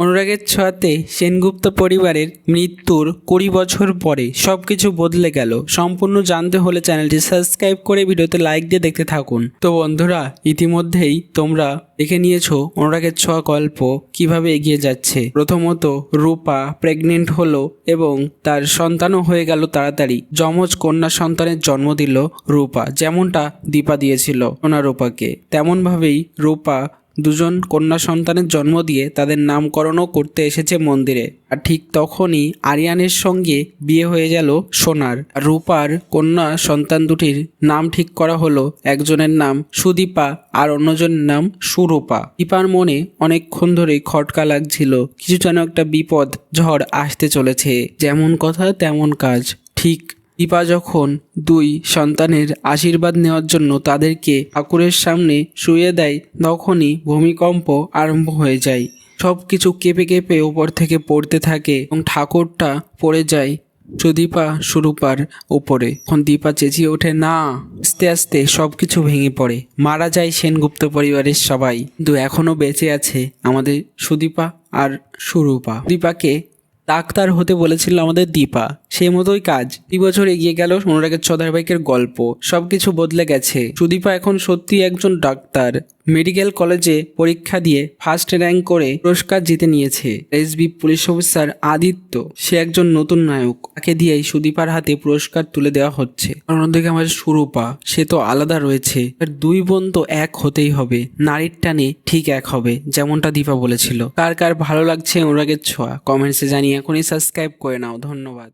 অনুরাগের ছোঁয়াতে সেনগুপ্ত পরিবারের মৃত্যুর ২০ বছর পরে সবকিছু বদলে গেল। সম্পূর্ণ জানতে হলে চ্যানেলটি সাবস্ক্রাইব করে ভিডিওতে লাইক দিয়ে দেখতে থাকুন। তো বন্ধুরা, ইতিমধ্যেই তোমরা দেখে নিয়েছো অনুরাগের ছোঁয়া গল্প কিভাবে এগিয়ে যাচ্ছে। প্রথমত রূপা প্রেগনেন্ট হলো এবং তার সন্তানও হয়ে গেল তাড়াতাড়ি। যমজ কন্যা সন্তানের জন্ম দিল রূপা, যেমনটা দীপা দিয়েছিল সোনা রূপাকে, তেমনভাবেই রূপা দুজন কন্যা সন্তানের জন্ম দিয়ে তাদের নামকরণও করতে এসেছে মন্দিরে। আর ঠিক তখনই আরিয়ানের সঙ্গে বিয়ে হয়ে গেল সোনার। রূপার কন্যা সন্তান দুটির নাম ঠিক করা হলো, একজনের নাম সুদীপা আর অন্যজনের নাম সুরূপা। দীপার মনে অনেকক্ষণ ধরেই খটকা লাগছিল, কিছু যেন একটা বিপদ ঝড় আসতে চলেছে। যেমন কথা তেমন কাজ। ঠিক দীপা যখন দুই সন্তানের আশীর্বাদ নেওয়ার জন্য তাদেরকে ঠাকুরের সামনে শুইয়ে দেয়, তখনই ভূমিকম্প আরম্ভ হয়ে যায়। সব কিছু কেঁপে কেঁপে উপর থেকে পড়তে থাকে এবং ঠাকুরটা পড়ে যায় সুদীপা সুরূপার উপরে। এখন দীপা চেঁচিয়ে ওঠে, না! আস্তে আস্তে সব কিছু ভেঙে পড়ে। মারা যায় সেনগুপ্ত পরিবারের সবাই, কিন্তু এখনো বেঁচে আছে আমাদের সুদীপা আর সুরূপা। দীপাকে ডাক্তার হতে বলেছিল আমাদের দীপা, সেই মতোই কাজ। ২ বছর এগিয়ে গেল অনুরাগের ছোঁয়া ধারাবাহিকের গল্প। সবকিছু বদলে গেছে। সুদীপা এখন সত্যি একজন ডাক্তার। মেডিকেল কলেজে পরীক্ষা দিয়ে ফার্স্ট র্যাঙ্ক করে পুরস্কার জিতে নিয়েছে। এসবি পুলিশ অফিসার আদিত্য, সে একজন নতুন নায়ক। তাকে দিয়েই সুদীপার হাতে পুরস্কার তুলে দেওয়া হচ্ছে। অন্যদিকে আমাদের সুরূপা, সে তো আলাদা রয়েছে। আর দুই বোন তো এক হতেই হবে, নারীর টানে ঠিক এক হবে, যেমনটা দীপা বলেছিল। কার কার ভালো লাগছে অনুরাগের ছোঁয়া কমেন্টসে জানিয়ে এখনই সাবস্ক্রাইব করে নাও। ধন্যবাদ।